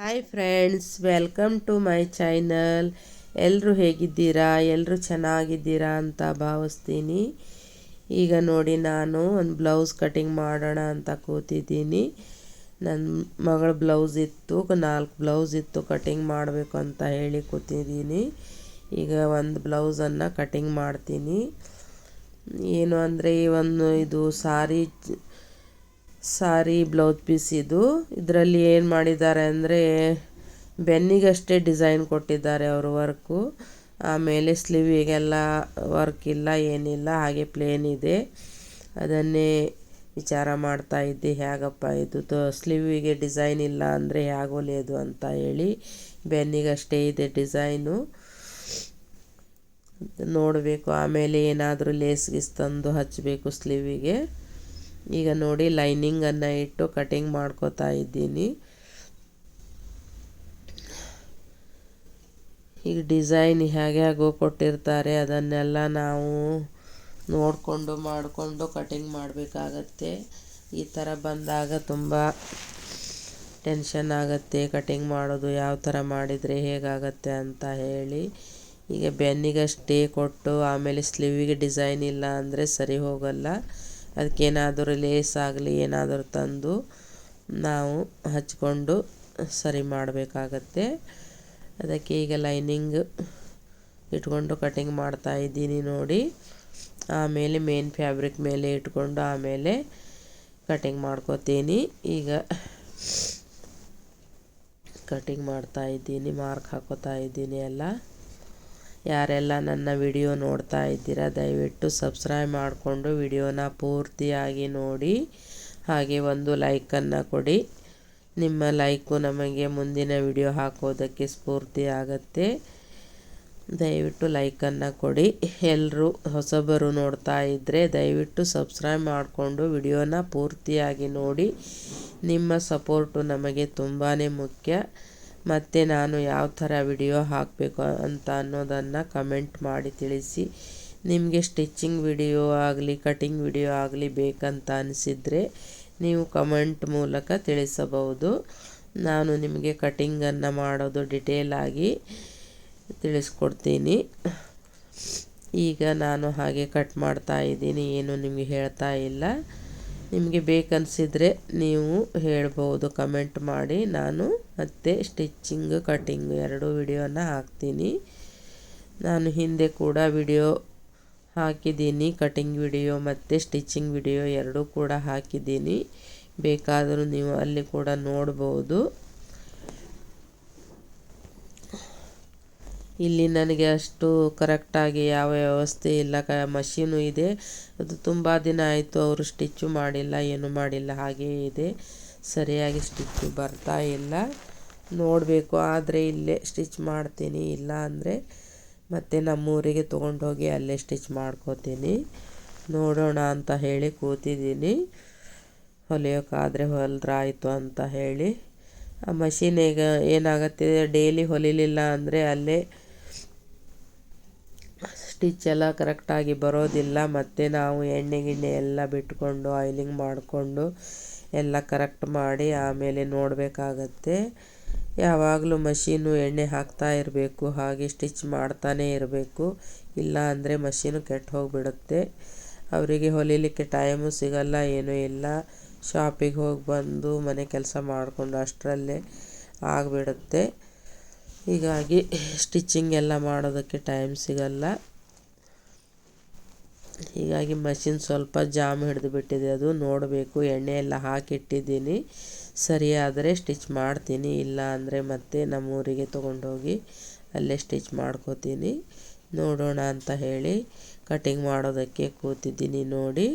Hi friends, welcome to my channel. ಎಲ್ಲರೂ ಹೇಗಿದ್ದೀರಾ? ಎಲ್ಲರೂ ಚೆನ್ನಾಗಿದ್ದೀರಾ ಅಂತ ಭಾವಿಸ್ತೀನಿ. ಈಗ ನೋಡಿ, ನಾನು ಒಂದು ಬ್ಲೌಸ್ ಕಟಿಂಗ್ ಮಾಡೋಣ ಅಂತ ಕೂತಿದ್ದೀನಿ. ನನ್ನ ಮಗಳ ಬ್ಲೌಸ್ ಇತ್ತು, 4 ಬ್ಲೌಸ್ ಇತ್ತು, ಕಟಿಂಗ್ ಮಾಡಬೇಕು ಅಂತ ಹೇಳಿ ಕೂತಿದ್ದೀನಿ. ಈಗ ಒಂದು ಬ್ಲೌಸನ್ನು ಕಟಿಂಗ್ ಮಾಡ್ತೀನಿ. ಏನು ಅಂದರೆ ಇದು ಸಾರಿ ಬ್ಲೌಸ್ ಪೀಸ್. ಇದರಲ್ಲಿ ಏನು ಮಾಡಿದ್ದಾರೆ ಅಂದರೆ ಬೆನ್ನಿಗಷ್ಟೇ ಡಿಸೈನ್ ಕೊಟ್ಟಿದ್ದಾರೆ ಅವರು ವರ್ಕು. ಆಮೇಲೆ ಸ್ಲೀವಿಗೆಲ್ಲ ವರ್ಕ್ ಇಲ್ಲ, ಏನಿಲ್ಲ, ಹಾಗೆ ಪ್ಲೇನ್ ಇದೆ. ಅದನ್ನೇ ವಿಚಾರ ಮಾಡ್ತಾ ಇದ್ದೆ, ಹೇಗಪ್ಪ ಇದು ಸ್ಲೀವಿಗೆ ಡಿಸೈನ್ ಇಲ್ಲ ಅಂದರೆ ಹೇಗೆ ಹೊಲಿಯೋದು ಅಂತ ಹೇಳಿ. ಬೆನ್ನಿಗಷ್ಟೇ ಇದೆ ಡಿಸೈನು, ನೋಡಬೇಕು. ಆಮೇಲೆ ಏನಾದರೂ ಲೇಸ್ ಗೀಸ್ ತಂದು ಹಚ್ಚಬೇಕು ಸ್ಲೀವಿಗೆ. ಈಗ ನೋಡಿ, ಲೈನಿಂಗನ್ನು ಇಟ್ಟು ಕಟಿಂಗ್ ಮಾಡ್ಕೋತಾ ಇದ್ದೀನಿ. ಈಗ ಡಿಸೈನ್ ಹೇಗೋ ಕೊಟ್ಟಿರ್ತಾರೆ, ಅದನ್ನೆಲ್ಲ ನಾವು ನೋಡಿಕೊಂಡು ಮಾಡಿಕೊಂಡು ಕಟಿಂಗ್ ಮಾಡಬೇಕಾಗತ್ತೆ. ಈ ಥರ ಬಂದಾಗ ತುಂಬ ಟೆನ್ಷನ್ ಆಗುತ್ತೆ, ಕಟಿಂಗ್ ಮಾಡೋದು ಯಾವ ಥರ ಮಾಡಿದರೆ ಹೇಗಾಗತ್ತೆ ಅಂತ ಹೇಳಿ. ಈಗ ಬೆನ್ನಿಗಷ್ಟೇ ಕೊಟ್ಟು ಆಮೇಲೆ ಸ್ಲೀವಿಗೆ ಡಿಸೈನ್ ಇಲ್ಲ ಅಂದರೆ ಸರಿ ಹೋಗಲ್ಲ. ಅದಕ್ಕೇನಾದರೂ ಲೇಸ್ ಆಗಲಿ ಏನಾದರೂ ತಂದು ನಾವು ಹಚ್ಕೊಂಡು ಸರಿ ಮಾಡಬೇಕಾಗತ್ತೆ. ಅದಕ್ಕೆ ಈಗ ಲೈನಿಂಗ್ ಇಟ್ಕೊಂಡು ಕಟಿಂಗ್ ಮಾಡ್ತಾ ಇದ್ದೀನಿ ನೋಡಿ. ಆಮೇಲೆ ಮೇನ್ ಫ್ಯಾಬ್ರಿಕ್ ಮೇಲೆ ಇಟ್ಕೊಂಡು ಆಮೇಲೆ ಕಟಿಂಗ್ ಮಾಡ್ಕೋತೀನಿ. ಈಗ ಕಟಿಂಗ್ ಮಾಡ್ತಾ ಇದ್ದೀನಿ, ಮಾರ್ಕ್ ಹಾಕೋತಾ ಇದ್ದೀನಿ ಎಲ್ಲ. ಯಾರೆಲ್ಲ ನನ್ನ ವಿಡಿಯೋ ನೋಡ್ತಾ ಇದ್ದೀರಾ, ದಯವಿಟ್ಟು ಸಬ್ಸ್ಕ್ರೈಬ್ ಮಾಡಿಕೊಂಡು ವಿಡಿಯೋನ ಪೂರ್ತಿಯಾಗಿ ನೋಡಿ. ಹಾಗೆ ಒಂದು ಲೈಕನ್ನು ಕೊಡಿ. ನಿಮ್ಮ ಲೈಕು ನಮಗೆ ಮುಂದಿನ ವಿಡಿಯೋ ಹಾಕೋದಕ್ಕೆ ಸ್ಫೂರ್ತಿ ಆಗುತ್ತೆ. ದಯವಿಟ್ಟು ಲೈಕನ್ನು ಕೊಡಿ. ಎಲ್ಲರೂ ಹೊಸಬರು ನೋಡ್ತಾ ಇದ್ದರೆ ದಯವಿಟ್ಟು ಸಬ್ಸ್ಕ್ರೈಬ್ ಮಾಡಿಕೊಂಡು ವಿಡಿಯೋನ ಪೂರ್ತಿಯಾಗಿ ನೋಡಿ. ನಿಮ್ಮ ಸಪೋರ್ಟು ನಮಗೆ ತುಂಬಾ ಮುಖ್ಯ. ಮತ್ತು ನಾನು ಯಾವ ಥರ ವಿಡಿಯೋ ಹಾಕಬೇಕು ಅಂತ ಅನ್ನೋದನ್ನು ಕಮೆಂಟ್ ಮಾಡಿ ತಿಳಿಸಿ. ನಿಮಗೆ ಸ್ಟಿಚಿಂಗ್ ವಿಡಿಯೋ ಆಗಲಿ ಕಟಿಂಗ್ ವಿಡಿಯೋ ಆಗಲಿ ಬೇಕಂತ ಅನಿಸಿದರೆ ನೀವು ಕಮೆಂಟ್ ಮೂಲಕ ತಿಳಿಸಬಹುದು. ನಾನು ನಿಮಗೆ ಕಟಿಂಗನ್ನು ಮಾಡೋದು ಡಿಟೇಲಾಗಿ ತಿಳಿಸ್ಕೊಡ್ತೀನಿ. ಈಗ ನಾನು ಹಾಗೆ ಕಟ್ ಮಾಡ್ತಾ ಇದ್ದೀನಿ, ಏನು ನಿಮಗೆ ಹೇಳ್ತಾ ಇಲ್ಲ. ನಿಮಗೆ ಬೇಕನ್ನಿಸಿದರೆ ನೀವು ಹೇಳ್ಬೋದು, ಕಮೆಂಟ್ ಮಾಡಿ. ನಾನು ಮತ್ತೆ ಸ್ಟಿಚಿಂಗ್ ಕಟಿಂಗ್ 2 ವಿಡಿಯೋನ ಹಾಕ್ತೀನಿ. ನಾನು ಹಿಂದೆ ಕೂಡ ವಿಡಿಯೋ ಹಾಕಿದ್ದೀನಿ, ಕಟಿಂಗ್ ವಿಡಿಯೋ ಮತ್ತು ಸ್ಟಿಚಿಂಗ್ ವಿಡಿಯೋ 2 ಕೂಡ ಹಾಕಿದ್ದೀನಿ. ಬೇಕಾದರೂ ನೀವು ಅಲ್ಲಿ ಕೂಡ ನೋಡ್ಬೋದು. ಇಲ್ಲಿ ನನಗೆ ಅಷ್ಟು ಕರೆಕ್ಟಾಗಿ ಯಾವ ವ್ಯವಸ್ಥೆ ಇಲ್ಲ, ಮಷೀನು ಇದೆ. ಅದು ತುಂಬ ದಿನ ಆಯಿತು, ಅವರು ಸ್ಟಿಚ್ಚು ಮಾಡಿಲ್ಲ, ಏನೂ ಮಾಡಿಲ್ಲ, ಹಾಗೇ ಇದೆ. ಸರಿಯಾಗಿ ಸ್ಟಿಚ್ಚು ಬರ್ತಾ ಇಲ್ಲ, ನೋಡಬೇಕು. ಆದರೆ ಇಲ್ಲೇ ಸ್ಟಿಚ್ ಮಾಡ್ತೀನಿ, ಇಲ್ಲ ಅಂದರೆ ಮತ್ತೆ ನಮ್ಮೂರಿಗೆ ತೊಗೊಂಡೋಗಿ ಅಲ್ಲೇ ಸ್ಟಿಚ್ ಮಾಡ್ಕೋತೀನಿ. ನೋಡೋಣ ಅಂತ ಹೇಳಿ ಕೂತಿದ್ದೀನಿ. ಹೊಲಿಯೋಕ್ಕಾದರೆ ಹೊಲಿದ್ರಾಯ್ತು ಅಂತ ಹೇಳಿ. ಆ ಮಷೀನ್ ಈಗ ಏನಾಗುತ್ತೆ, ಡೈಲಿ ಹೊಲಿಲಿಲ್ಲ ಅಂದರೆ ಅಲ್ಲೇ ಸ್ಟಿಚ್ ಎಲ್ಲ ಕರೆಕ್ಟಾಗಿ ಬರೋದಿಲ್ಲ. ಮತ್ತು ನಾವು ಎಣ್ಣೆ ಗಿಣ್ಣೆ ಎಲ್ಲ ಬಿಟ್ಕೊಂಡು ಆಯಿಲಿಂಗ್ ಮಾಡಿಕೊಂಡು ಎಲ್ಲ ಕರೆಕ್ಟ್ ಮಾಡಿ ಆಮೇಲೆ ನೋಡಬೇಕಾಗತ್ತೆ. ಯಾವಾಗಲೂ ಮಷೀನು ಎಣ್ಣೆ ಹಾಕ್ತಾ ಇರಬೇಕು, ಹಾಗೆ ಸ್ಟಿಚ್ ಮಾಡ್ತಾನೇ ಇರಬೇಕು. ಇಲ್ಲ ಅಂದರೆ ಮಷೀನು ಕೆಟ್ಟು ಹೋಗಿಬಿಡುತ್ತೆ. ಅವರಿಗೆ ಹೊಲಿಲಿಕ್ಕೆ ಟೈಮು ಸಿಗಲ್ಲ, ಏನೂ ಇಲ್ಲ. ಶಾಪಿಗೆ ಹೋಗಿ ಬಂದು ಮನೆ ಕೆಲಸ ಮಾಡಿಕೊಂಡು ಅಷ್ಟರಲ್ಲೇ ಆಗಿಬಿಡುತ್ತೆ. ಹೀಗಾಗಿ ಸ್ಟಿಚಿಂಗ್ ಎಲ್ಲ ಮಾಡೋದಕ್ಕೆ ಟೈಮ್ ಸಿಗಲ್ಲ. ಹೀಗಾಗಿ ಮಷಿನ್ ಸ್ವಲ್ಪ ಜಾಮ್ ಹಿಡಿದು ಬಿಟ್ಟಿದೆ, ಅದು ನೋಡಬೇಕು. ಎಣ್ಣೆ ಎಲ್ಲ ಹಾಕಿಟ್ಟಿದ್ದೀನಿ, ಸರಿಯಾದರೆ ಸ್ಟಿಚ್ ಮಾಡ್ತೀನಿ. ಇಲ್ಲ ಅಂದರೆ ಮತ್ತೆ ನಮ್ಮೂರಿಗೆ ತೊಗೊಂಡೋಗಿ ಅಲ್ಲೇ ಸ್ಟಿಚ್ ಮಾಡ್ಕೋತೀನಿ. ನೋಡೋಣ ಅಂತ ಹೇಳಿ ಕಟಿಂಗ್ ಮಾಡೋದಕ್ಕೆ ಕೂತಿದ್ದೀನಿ ನೋಡಿ.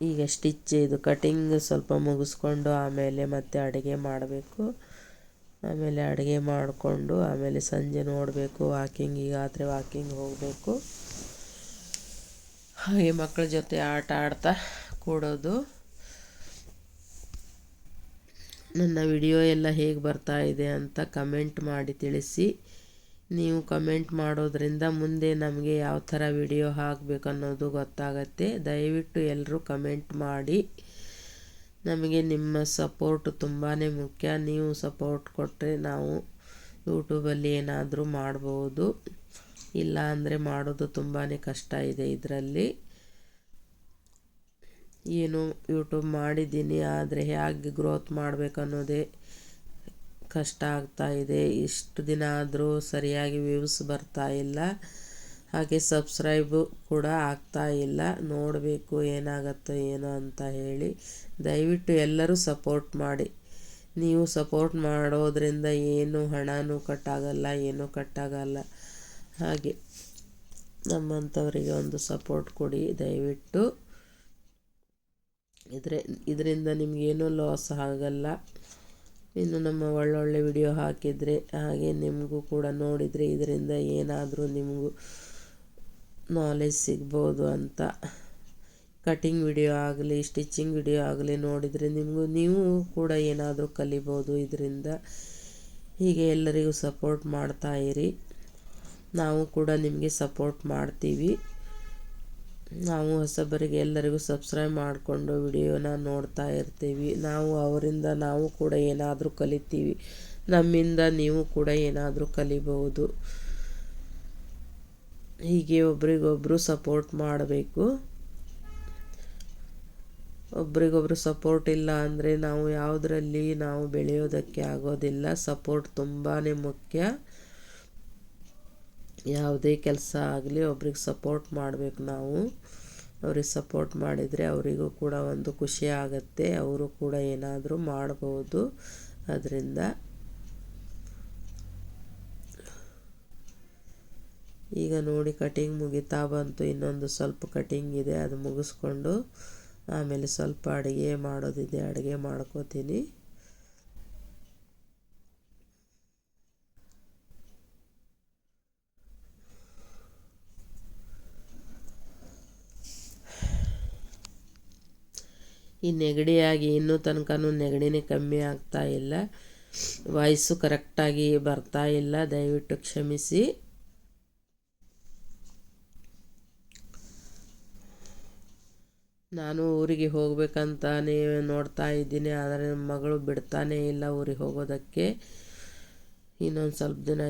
ಈಗ ಸ್ಟಿಚ್ ಇದು ಕಟಿಂಗ್ ಸ್ವಲ್ಪ ಮುಗಿಸ್ಕೊಂಡು ಆಮೇಲೆ ಮತ್ತೆ ಅಡುಗೆ ಮಾಡಬೇಕು. ಆಮೇಲೆ ಅಡುಗೆ ಮಾಡಿಕೊಂಡು ಆಮೇಲೆ ಸಂಜೆ ನೋಡಬೇಕು, ವಾಕಿಂಗಿಗಾದರೆ ವಾಕಿಂಗ್ ಹೋಗಬೇಕು. ಹಾಗೆ ಮಕ್ಕಳ ಜೊತೆ ಆಟ ಆಡ್ತಾ ಕೂಡೋದು. ನನ್ನ ವಿಡಿಯೋ ಎಲ್ಲ ಹೇಗೆ ಬರ್ತಾ ಇದೆ ಅಂತ ಕಮೆಂಟ್ ಮಾಡಿ ತಿಳಿಸಿ. ನೀವು ಕಮೆಂಟ್ ಮಾಡೋದ್ರಿಂದ ಮುಂದೆ ನಮಗೆ ಯಾವ ಥರ ವಿಡಿಯೋ ಹಾಕಬೇಕು ಅನ್ನೋದು ಗೊತ್ತಾಗತ್ತೆ. ದಯವಿಟ್ಟು ಎಲ್ಲರೂ ಕಮೆಂಟ್ ಮಾಡಿ. ನಮಗೆ ನಿಮ್ಮ ಸಪೋರ್ಟ್ ತುಂಬಾ ಮುಖ್ಯ. ನೀವು ಸಪೋರ್ಟ್ ಕೊಟ್ಟರೆ ನಾವು ಯೂಟ್ಯೂಬಲ್ಲಿ ಏನಾದರೂ ಮಾಡ್ಬೋದು. ಇಲ್ಲ ಅಂದರೆ ಮಾಡೋದು ತುಂಬಾ ಕಷ್ಟ ಇದೆ. ಇದರಲ್ಲಿ ಏನು ಯೂಟ್ಯೂಬ್ ಮಾಡಿದ್ದೀನಿ, ಆದರೆ ಹೇಗೆ ಗ್ರೋತ್ ಮಾಡಬೇಕನ್ನೋದೇ ಕಷ್ಟ ಆಗ್ತಾ ಇದೆ. ಇಷ್ಟು ದಿನ ಆದರೂ ಸರಿಯಾಗಿ ವ್ಯೂಸ್ ಬರ್ತಾ ಇಲ್ಲ, ಹಾಗೆ ಸಬ್ಸ್ಕ್ರೈಬು ಕೂಡ ಆಗ್ತಾ ಇಲ್ಲ. ನೋಡಬೇಕು ಏನಾಗುತ್ತೋ ಏನೋ ಅಂತ ಹೇಳಿ. ದಯವಿಟ್ಟು ಎಲ್ಲರೂ ಸಪೋರ್ಟ್ ಮಾಡಿ. ನೀವು ಸಪೋರ್ಟ್ ಮಾಡೋದ್ರಿಂದ ಏನು ಹಣನೂ ಕಟ್ಟಾಗಲ್ಲ, ಏನೂ ಕಟ್ಟಾಗಲ್ಲ. ಹಾಗೆ ನಮ್ಮಂಥವರಿಗೆ ಒಂದು ಸಪೋರ್ಟ್ ಕೊಡಿ ದಯವಿಟ್ಟು. ಇದರಿಂದ ನಿಮಗೇನೂ ಲಾಸ್ ಆಗಲ್ಲ. ಇನ್ನು ನಮ್ಮ ಒಳ್ಳೊಳ್ಳೆ ವಿಡಿಯೋ ಹಾಕಿದರೆ ಹಾಗೆ ನಿಮಗೂ ಕೂಡ ನೋಡಿದರೆ ಇದರಿಂದ ಏನಾದರೂ ನಿಮಗೂ ನಾಲೆಜ್ ಸಿಗ್ಬೋದು ಅಂತ. ಕಟಿಂಗ್ ವಿಡಿಯೋ ಆಗಲಿ, ಸ್ಟಿಚಿಂಗ್ ವಿಡಿಯೋ ಆಗಲಿ ನೋಡಿದರೆ ನೀವು ಕೂಡ ಏನಾದರೂ ಕಲಿಬೋದು ಇದರಿಂದ. ಹೀಗೆ ಎಲ್ಲರಿಗೂ ಸಪೋರ್ಟ್ ಮಾಡ್ತಾ ಇರಿ. ನಾವು ಕೂಡ ನಿಮಗೆ ಸಪೋರ್ಟ್ ಮಾಡ್ತೀವಿ. ನಾವು ಹೊಸಬರಿಗೆ ಎಲ್ಲರಿಗೂ ಸಬ್ಸ್ಕ್ರೈಬ್ ಮಾಡಿಕೊಂಡು ವಿಡಿಯೋನ ನೋಡ್ತಾ ಇರ್ತೀವಿ. ಅವರಿಂದ ನಾವು ಕೂಡ ಏನಾದರೂ ಕಲಿತೀವಿ. ನಮ್ಮಿಂದ ನೀವು ಕೂಡ ಏನಾದರೂ ಕಲಿಬಹುದು. ಹೀಗೆ ಒಬ್ರಿಗೊಬ್ರು ಸಪೋರ್ಟ್ ಮಾಡಬೇಕು. ಒಬ್ರಿಗೊಬ್ರು ಸಪೋರ್ಟ್ ಇಲ್ಲ ಅಂದರೆ ನಾವು ಯಾವುದರಲ್ಲಿ ನಾವು ಬೆಳೆಯೋದಕ್ಕೆ ಆಗೋದಿಲ್ಲ. ಸಪೋರ್ಟ್ ತುಂಬಾ ಮುಖ್ಯ. ಯಾವುದೇ ಕೆಲಸ ಆಗಲಿ ಒಬ್ರಿಗೆ ಸಪೋರ್ಟ್ ಮಾಡಬೇಕು ನಾವು. ಅವ್ರಿಗೆ ಸಪೋರ್ಟ್ ಮಾಡಿದರೆ ಅವರಿಗೂ ಕೂಡ ಒಂದು ಖುಷಿ ಆಗುತ್ತೆ. ಅವರು ಕೂಡ ಏನಾದರೂ ಮಾಡ್ಬೋದು ಅದರಿಂದ. ಈಗ ನೋಡಿ ಕಟಿಂಗ್ ಮುಗಿತಾ ಬಂತು. ಇನ್ನೊಂದು ಸ್ವಲ್ಪ ಕಟಿಂಗ್ ಇದೆ, ಅದು ಮುಗಿಸ್ಕೊಂಡು ಆಮೇಲೆ ಸ್ವಲ್ಪ ಅಡುಗೆ ಮಾಡೋದಿದೆ, ಅಡುಗೆ ಮಾಡ್ಕೋತೀನಿ. ಈ ನೆಗಡಿಯಾಗಿ ಇನ್ನೂ ತನಕನೂ ನೆಗಡಿನೇ ಕಮ್ಮಿ ಆಗ್ತಾ ಇಲ್ಲ. ವಾಯ್ಸು ಕರೆಕ್ಟಾಗಿ ಬರ್ತಾ ಇಲ್ಲ, ದಯವಿಟ್ಟು ಕ್ಷಮಿಸಿ. ನಾನು ಊರಿಗೆ ಹೋಗ್ಬೇಕಂತಾನೆ ನೋಡ್ತಾ ಇದ್ದೀನಿ, ಆದರೆ ನಮ್ಮ ಮಗಳು ಬಿಡ್ತಾನೇ ಇಲ್ಲ ಊರಿಗೆ ಹೋಗೋದಕ್ಕೆ. ಇನ್ನೊಂದು ಸ್ವಲ್ಪ ದಿನ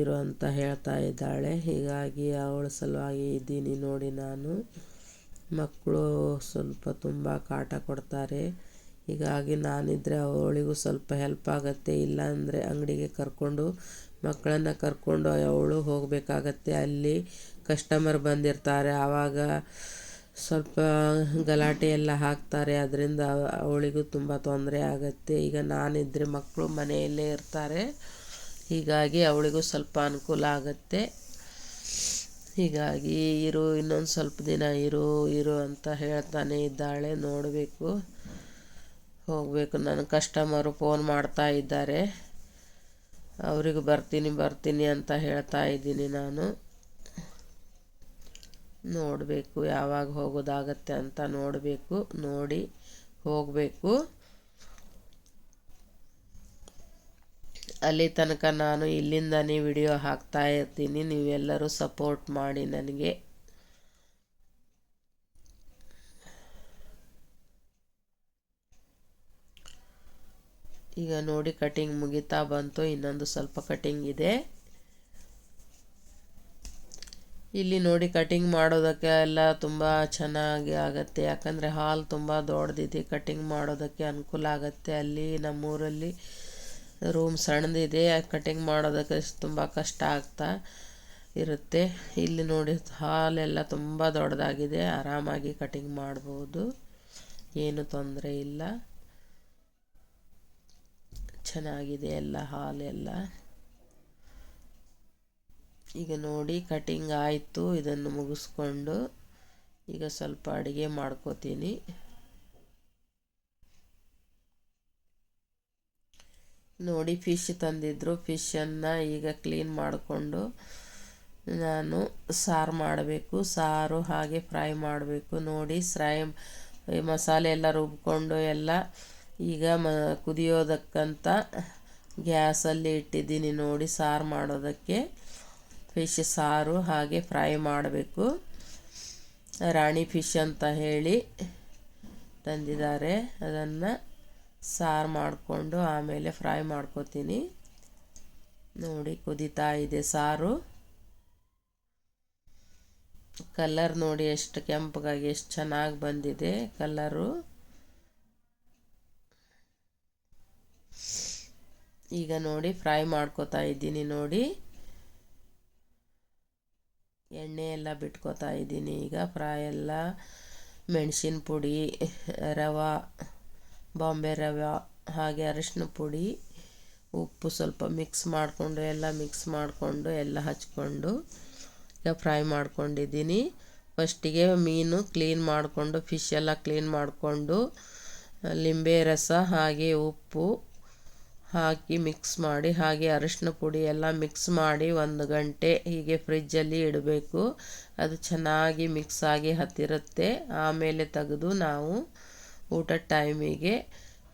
ಇರು ಅಂತ ಹೇಳ್ತಾ ಇದ್ದಾಳೆ. ಹೀಗಾಗಿ ಅವಳ ಸಲುವಾಗಿ ಇದ್ದೀನಿ ನೋಡಿ ನಾನು. ಮಕ್ಕಳು ಸ್ವಲ್ಪ ತುಂಬ ಕಾಟ ಕೊಡ್ತಾರೆ. ಹೀಗಾಗಿ ನಾನಿದ್ದರೆ ಅವಳಿಗೂ ಸ್ವಲ್ಪ ಹೆಲ್ಪ್ ಆಗುತ್ತೆ. ಇಲ್ಲಾಂದರೆ ಅಂಗಡಿಗೆ ಮಕ್ಕಳನ್ನು ಕರ್ಕೊಂಡು ಅವಳು ಹೋಗಬೇಕಾಗತ್ತೆ. ಅಲ್ಲಿ ಕಸ್ಟಮರ್ ಬಂದಿರ್ತಾರೆ, ಆವಾಗ ಸ್ವಲ್ಪ ಗಲಾಟೆ ಎಲ್ಲ ಹಾಕ್ತಾರೆ. ಅದರಿಂದ ಅವಳಿಗೂ ತುಂಬ ತೊಂದರೆ ಆಗುತ್ತೆ. ಈಗ ನಾನಿದ್ದರೆ ಮಕ್ಕಳು ಮನೆಯಲ್ಲೇ ಇರ್ತಾರೆ, ಹೀಗಾಗಿ ಅವಳಿಗೂ ಸ್ವಲ್ಪ ಅನುಕೂಲ ಆಗುತ್ತೆ. ಹೀಗಾಗಿ ಇನ್ನೊಂದು ಸ್ವಲ್ಪ ದಿನ ಇರು ಅಂತ ಹೇಳ್ತಾನೆ ಇದ್ದಾಳೆ. ನೋಡಬೇಕು, ಹೋಗಬೇಕು. ನನ್ನ ಕಸ್ಟಮರು ಫೋನ್ ಮಾಡ್ತಾ ಇದ್ದಾರೆ, ಅವರಿಗೂ ಬರ್ತೀನಿ ಅಂತ ಹೇಳ್ತಾ ಇದ್ದೀನಿ ನಾನು. ನೋಡಬೇಕು ಯಾವಾಗ ಹೋಗೋದಾಗತ್ತೆ ಅಂತ ನೋಡಿ ಹೋಗಬೇಕು. ಅಲ್ಲಿ ತನಕ ನಾನು ಇಲ್ಲಿಂದನೇ ವಿಡಿಯೋ ಹಾಕ್ತಾ ಇರ್ತೀನಿ. ನೀವೆಲ್ಲರೂ ಸಪೋರ್ಟ್ ಮಾಡಿ ನನಗೆ. ಈಗ ನೋಡಿ ಕಟಿಂಗ್ ಮುಗಿತಾ ಬಂತು. ಇನ್ನೊಂದು ಸ್ವಲ್ಪ ಕಟಿಂಗ್ ಇದೆ. ಇಲ್ಲಿ ನೋಡಿ ಕಟಿಂಗ್ ಮಾಡೋದಕ್ಕೆ ಎಲ್ಲ ತುಂಬ ಚೆನ್ನಾಗಿ ಆಗುತ್ತೆ. ಯಾಕಂದರೆ ಹಾಲ್ ತುಂಬ ದೊಡ್ಡದಿದೆ, ಕಟಿಂಗ್ ಮಾಡೋದಕ್ಕೆ ಅನುಕೂಲ ಆಗುತ್ತೆ. ಅಲ್ಲಿ ನಮ್ಮೂರಲ್ಲಿ ರೂಮ್ ಸಣ್ಣದಿದೆ, ಕಟಿಂಗ್ ಮಾಡೋದಕ್ಕೆ ತುಂಬ ಕಷ್ಟ ಆಗ್ತಾ ಇರುತ್ತೆ. ಇಲ್ಲಿ ನೋಡಿ ಹಾಲೆಲ್ಲ ತುಂಬ ದೊಡ್ಡದಾಗಿದೆ, ಆರಾಮಾಗಿ ಕಟಿಂಗ್ ಮಾಡ್ಬೋದು, ಏನು ತೊಂದರೆ ಇಲ್ಲ. ಚೆನ್ನಾಗಿದೆ ಎಲ್ಲ ಹಾಲೆಲ್ಲ. ಈಗ ನೋಡಿ ಕಟಿಂಗ್ ಆಯಿತು. ಇದನ್ನು ಮುಗಿಸ್ಕೊಂಡು ಈಗ ಸ್ವಲ್ಪ ಅಡುಗೆ ಮಾಡ್ಕೋತೀನಿ. ನೋಡಿ ಫಿಶ್ ತಂದಿದ್ರು, ಫಿಶನ್ನು ಈಗ ಕ್ಲೀನ್ ಮಾಡಿಕೊಂಡು ನಾನು ಸಾರು ಮಾಡಬೇಕು. ಸಾರು ಹಾಗೆ ಫ್ರೈ ಮಾಡಬೇಕು. ನೋಡಿ ಮಸಾಲೆ ಎಲ್ಲ ರುಬ್ಕೊಂಡು ಎಲ್ಲ ಈಗ ಕುದಿಯೋದಕ್ಕಂತ ಗ್ಯಾಸಲ್ಲಿ ಇಟ್ಟಿದ್ದೀನಿ ನೋಡಿ ಸಾರು ಮಾಡೋದಕ್ಕೆ. ಫಿಶ್ ಸಾರು ಹಾಗೆ ಫ್ರೈ ಮಾಡಬೇಕು. ರಾಣಿ ಫಿಶ್ ಅಂತ ಹೇಳಿ ತಂದಿದ್ದಾರೆ, ಅದನ್ನು ಸಾರು ಮಾಡಿಕೊಂಡು ಆಮೇಲೆ ಫ್ರೈ ಮಾಡ್ಕೋತೀನಿ. ನೋಡಿ ಕುದೀತಾ ಇದೆ ಸಾರು. ಕಲರ್ ನೋಡಿ ಎಷ್ಟು ಕೆಂಪಗಾಗಿ ಎಷ್ಟು ಚೆನ್ನಾಗಿ ಬಂದಿದೆ ಕಲರು. ಈಗ ನೋಡಿ ಫ್ರೈ ಮಾಡ್ಕೋತಾ ಇದ್ದೀನಿ. ನೋಡಿ ಎಣ್ಣೆ ಎಲ್ಲ ಬಿಟ್ಕೋತಾ ಇದ್ದೀನಿ. ಈಗ ಫ್ರೈ ಎಲ್ಲ ಮೆಣಸಿನ ಪುಡಿ, ರವೆ, ಬಾಂಬೆ ರವೆ, ಹಾಗೆ ಅರಿಶಿನ ಪುಡಿ, ಉಪ್ಪು ಸ್ವಲ್ಪ ಮಿಕ್ಸ್ ಮಾಡಿಕೊಂಡು ಎಲ್ಲ ಹಚ್ಕೊಂಡು ಈಗ ಫ್ರೈ ಮಾಡ್ಕೊಂಡಿದ್ದೀನಿ. ಫಸ್ಟಿಗೆ ಮೀನು ಕ್ಲೀನ್ ಮಾಡಿಕೊಂಡು ಫಿಶ್ ಎಲ್ಲ ಕ್ಲೀನ್ ಮಾಡಿಕೊಂಡು ಲಿಂಬೆ ರಸ ಹಾಗೆ ಉಪ್ಪು ಹಾಕಿ ಮಿಕ್ಸ್ ಮಾಡಿ, ಹಾಗೆ ಅರಿಶಿನ ಪುಡಿ ಎಲ್ಲ ಮಿಕ್ಸ್ ಮಾಡಿ 1 ಗಂಟೆ ಹೀಗೆ ಫ್ರಿಜ್ಜಲ್ಲಿ ಇಡಬೇಕು. ಅದು ಚೆನ್ನಾಗಿ ಮಿಕ್ಸ್ ಆಗಿ ಹತ್ತಿರುತ್ತೆ. ಆಮೇಲೆ ತೆಗೆದು ನಾವು ಊಟದ ಟೈಮಿಗೆ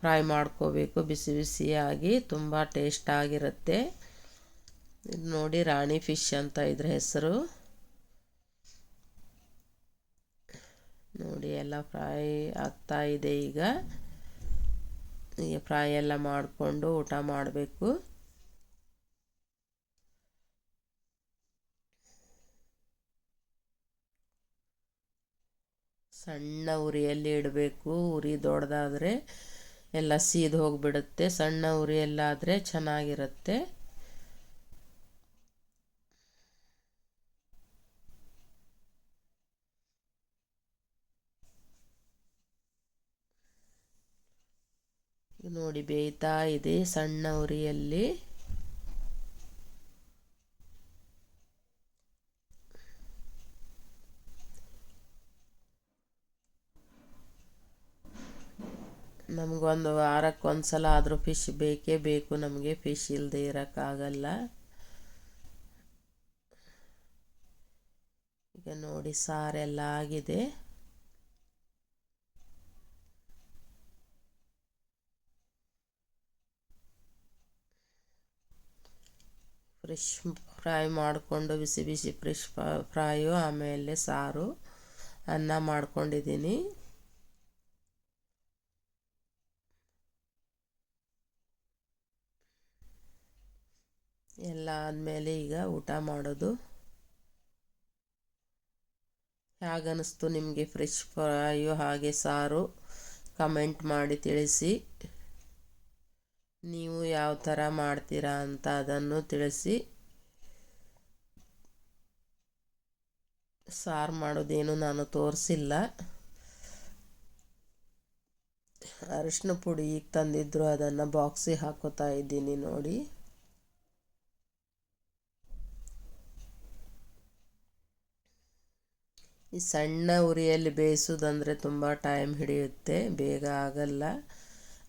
ಫ್ರೈ ಮಾಡ್ಕೋಬೇಕು. ಬಿಸಿ ಬಿಸಿಯಾಗಿ ತುಂಬ ಟೇಸ್ಟಾಗಿರುತ್ತೆ. ಇದು ನೋಡಿ ರಾಣಿ ಫಿಶ್ ಅಂತ ಇದ್ರ ಹೆಸರು. ನೋಡಿ ಎಲ್ಲ ಫ್ರೈ ಆಗ್ತಾ ಇದೆ. ಈಗ ಫ್ರೈ ಎಲ್ಲ ಮಾಡಿಕೊಂಡು ಊಟ ಮಾಡಬೇಕು. ಸಣ್ಣ ಉರಿಯಲ್ಲಿ ಇಡಬೇಕು. ಉರಿ ದೊಡ್ಡದಾದರೆ ಎಲ್ಲ ಸೀದು ಹೋಗಿಬಿಡುತ್ತೆ. ಸಣ್ಣ ಉರಿಯಲ್ಲಾದರೆ ಚೆನ್ನಾಗಿರುತ್ತೆ. ನೋಡಿ ಬೇಯ್ತಾ ಇದೆ ಸಣ್ಣ ಉರಿಯಲ್ಲಿ. ನಮಗೊಂದು ವಾರಕ್ಕೆ ಒಂದ್ಸಲ ಆದರೂ ಫಿಶ್ ಬೇಕೇ ಬೇಕು. ನಮಗೆ ಫಿಶ್ ಇಲ್ಲದೆ ಇರೋಕ್ಕಾಗಲ್ಲ. ಈಗ ನೋಡಿ ಸಾರೆಲ್ಲ ಆಗಿದೆ. ಫಿಶ್ ಫ್ರೈ ಮಾಡಿಕೊಂಡು ಬಿಸಿ ಬಿಸಿ ಫಿಶ್ ಫ್ರೈಯು, ಆಮೇಲೆ ಸಾರು, ಅನ್ನ ಮಾಡ್ಕೊಂಡಿದ್ದೀನಿ. ಎಲ್ಲ ಆದಮೇಲೆ ಈಗ ಊಟ ಮಾಡೋದು. ಹೇಗನ್ನಿಸ್ತು ನಿಮಗೆ ಫಿಶ್ ಫ್ರೈಯು ಹಾಗೆ ಸಾರು ಕಮೆಂಟ್ ಮಾಡಿ ತಿಳಿಸಿ. ನೀವು ಯಾವ ಥರ ಮಾಡ್ತೀರಾ ಅಂತ ಅದನ್ನು ತಿಳಿಸಿ. ಸಾರು ಮಾಡೋದೇನು ನಾನು ತೋರಿಸಿಲ್ಲ. ಅರಿಶಿನ ಪುಡಿ ಈಗ ತಂದಿದ್ರು, ಅದನ್ನು ಬಾಕ್ಸಿಗೆ ಹಾಕೋತಾ ಇದ್ದೀನಿ. ನೋಡಿ ಈ ಸಣ್ಣ ಉರಿಯಲ್ಲಿ ಬೇಯಿಸೋದಂದರೆ ತುಂಬ ಟೈಮ್ ಹಿಡಿಯುತ್ತೆ, ಬೇಗ ಆಗಲ್ಲ.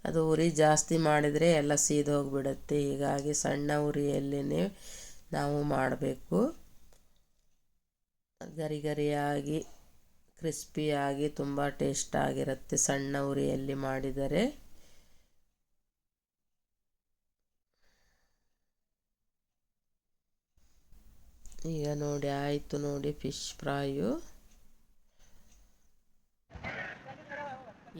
ಅದು ಉರಿ ಜಾಸ್ತಿ ಮಾಡಿದರೆ ಎಲ್ಲ ಸೀದು ಹೋಗಿಬಿಡುತ್ತೆ. ಹೀಗಾಗಿ ಸಣ್ಣ ಉರಿಯಲ್ಲೇ ನಾವು ಮಾಡಬೇಕು. ಗರಿ ಗರಿಯಾಗಿ ಕ್ರಿಸ್ಪಿಯಾಗಿ ತುಂಬ ಟೇಸ್ಟಾಗಿರುತ್ತೆ ಸಣ್ಣ ಉರಿಯಲ್ಲಿ ಮಾಡಿದರೆ. ಈಗ ನೋಡಿ ಆಯಿತು ನೋಡಿ ಫಿಶ್ ಫ್ರೈಯು.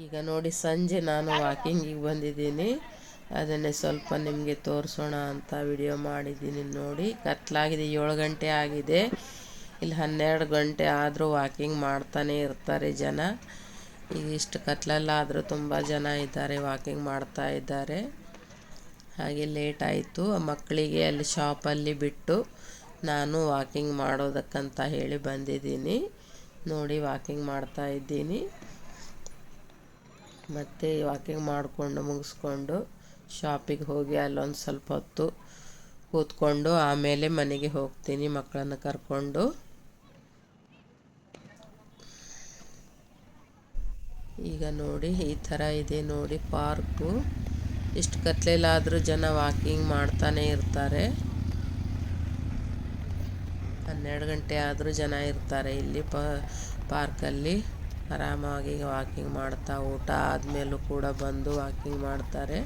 ಈಗ ನೋಡಿ ಸಂಜೆ ನಾನು ವಾಕಿಂಗಿಗೆ ಬಂದಿದ್ದೀನಿ. ಅದನ್ನೇ ಸ್ವಲ್ಪ ನಿಮಗೆ ತೋರಿಸೋಣ ಅಂತ ವಿಡಿಯೋ ಮಾಡಿದ್ದೀನಿ. ನೋಡಿ ಕತ್ಲಾಗಿದೆ, 7 ಗಂಟೆ ಆಗಿದೆ. ಇಲ್ಲಿ 12 ಗಂಟೆ ಆದರೂ ವಾಕಿಂಗ್ ಮಾಡ್ತಾನೆ ಇರ್ತಾರೆ ಜನ. ಈಗ ಇಷ್ಟು ಕತ್ಲಲ್ಲಾದರೂ ತುಂಬ ಜನ ಇದ್ದಾರೆ, ವಾಕಿಂಗ್ ಮಾಡ್ತಾ ಇದ್ದಾರೆ. ಹಾಗೆ ಲೇಟ್ ಆಯಿತು. ಮಕ್ಕಳಿಗೆ ಅಲ್ಲಿ ಶಾಪಲ್ಲಿ ಬಿಟ್ಟು ನಾನು ವಾಕಿಂಗ್ ಮಾಡೋದಕ್ಕಂತ ಹೇಳಿ ಬಂದಿದ್ದೀನಿ. ನೋಡಿ ವಾಕಿಂಗ್ ಮಾಡ್ತಾ ಇದ್ದೀನಿ. ಮತ್ತು ವಾಕಿಂಗ್ ಮಾಡಿಕೊಂಡು ಮುಗಿಸ್ಕೊಂಡು ಶಾಪಿಗೆ ಹೋಗಿ ಅಲ್ಲೊಂದು ಸ್ವಲ್ಪ ಹೊತ್ತು ಕೂತ್ಕೊಂಡು ಆಮೇಲೆ ಮನೆಗೆ ಹೋಗ್ತೀನಿ ಮಕ್ಕಳನ್ನು ಕರ್ಕೊಂಡು. ಈಗ ನೋಡಿ ಈ ಥರ ಇದೆ ನೋಡಿ ಪಾರ್ಕು. ಇಷ್ಟು ಕತ್ಲೆಲಾದರೂ ಜನ ವಾಕಿಂಗ್ ಮಾಡ್ತಾನೆ ಇರ್ತಾರೆ. 12 ಗಂಟೆ ಆದರೂ ಜನ ಇರ್ತಾರೆ ಇಲ್ಲಿ ಪಾರ್ಕಲ್ಲಿ. ಆರಾಮಾಗಿ ವಾಕಿಂಗ್ ಮಾಡ್ತಾ ಊಟ ಆದಮೇಲೂ ಕೂಡ ಬಂದು ವಾಕಿಂಗ್ ಮಾಡ್ತಾರೆ.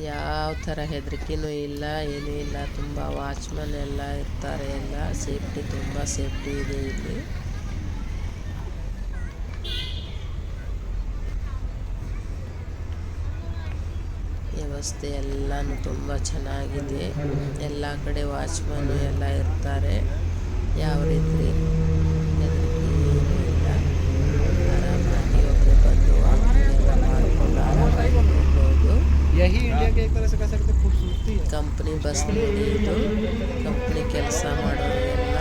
ಯಾವ ಥರ ಹೆದರಿಕೆನೂ ಇಲ್ಲ, ಏನೂ ಇಲ್ಲ. ತುಂಬ ವಾಚ್ಮನ್ ಎಲ್ಲ ಇರ್ತಾರೆ, ಎಲ್ಲ ಸೇಫ್ಟಿ, ತುಂಬ ಸೇಫ್ಟಿ ಇದೆ ಇಲ್ಲಿ. ವ್ಯವಸ್ಥೆ ಎಲ್ಲನೂ ತುಂಬ ಚೆನ್ನಾಗಿದೆ. ಎಲ್ಲ ಕಡೆ ವಾಚ್ಮನ್ ಎಲ್ಲ ಇರ್ತಾರೆ. ಯಾವ ರೀತಿ ಹೆದರಿಕೆ ಏನೂ ಇಲ್ಲ. ಆರಾಮಾಗಿ ಒಬ್ಬರೇ ಬಂದು ವಾಕಿಂಗ್ ಎಲ್ಲ ಮಾಡಿಕೊಂಡು ಆರಾಮಾಗಿ ಹೋಗ್ಬೋದು. ಕಂಪ್ನಿ ಬಸ್ ನೋಡಿ, ಇದು ಕಂಪ್ನಿ ಕೆಲಸ ಮಾಡೋರಿಗೆಲ್ಲ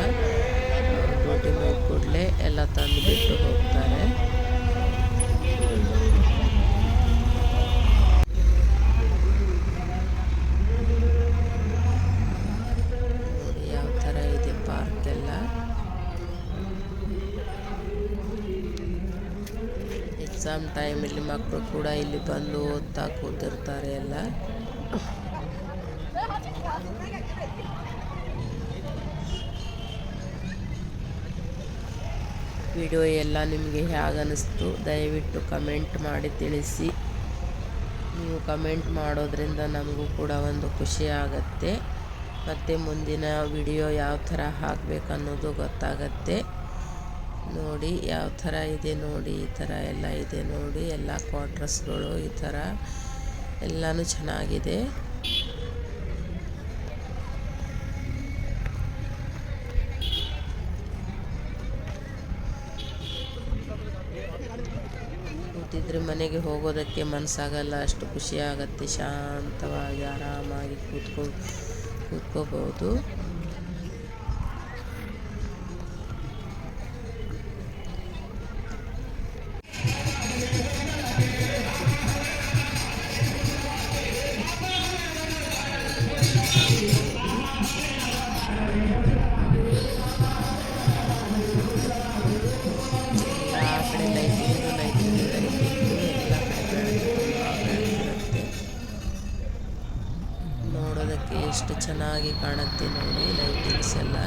ಡ್ಯೂಟಿ ಮುಗಿದ ಕೂಡಲೇ ಎಲ್ಲ ತಂದು ಬಿಟ್ಟು ಹೋಗ್ತಾರೆ. ನೋಡಿ ಯಾವ ಥರ ಇದೆ ಪಾರ್ಕ್ ಎಲ್ಲ. ಎಕ್ಸಾಮ್ ಟೈಮಲ್ಲಿ ಮಕ್ಕಳು ಕೂಡ ಇಲ್ಲಿ ಬಂದು ಓದ್ತಾ ಕೂತಿರ್ತಾರೆ ಎಲ್ಲ. ವಿಡಿಯೋ ಎಲ್ಲ ನಿಮಗೆ ಹೇಗೆ ಅನ್ನಿಸ್ತು ದಯವಿಟ್ಟು ಕಮೆಂಟ್ ಮಾಡಿ ತಿಳಿಸಿ. ನೀವು ಕಮೆಂಟ್ ಮಾಡೋದ್ರಿಂದ ನಮಗೂ ಕೂಡ ಒಂದು ಖುಷಿ ಆಗುತ್ತೆ. ಮತ್ತು ಮುಂದಿನ ವಿಡಿಯೋ ಯಾವ ಥರ ಹಾಕಬೇಕನ್ನೋದು ಗೊತ್ತಾಗತ್ತೆ. ನೋಡಿ ಯಾವ ಥರ ಇದೆ ನೋಡಿ, ಈ ಥರ ಎಲ್ಲ ಇದೆ ನೋಡಿ. ಎಲ್ಲ ಕ್ವಾರ್ಟರ್ಸ್ಗಳು ಈ ಥರ ಎಲ್ಲನೂ ಚೆನ್ನಾಗಿದೆ. ಕೂತಿದ್ರೆ ಮನೆಗೆ ಹೋಗೋದಕ್ಕೆ ಮನಸ್ಸಾಗಲ್ಲ, ಅಷ್ಟು ಖುಷಿ ಆಗುತ್ತೆ. ಶಾಂತವಾಗಿ ಆರಾಮಾಗಿ ಕೂತ್ಕೋಬೋದು. ನೋಡೋದಕ್ಕೆ ಎಷ್ಟು ಚೆನ್ನಾಗಿ ಕಾಣುತ್ತೆ ನೋಡಿ, ಲೈಟಿಂಗ್ಸ್ ಎಲ್ಲ.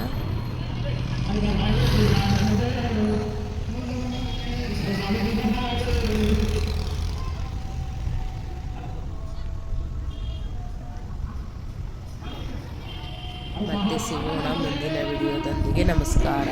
ಮತ್ತೆ ಸಿಗೋಣ ಮುಂದಿನ ವಿಡಿಯೋದೊಂದಿಗೆ. ನಮಸ್ಕಾರ.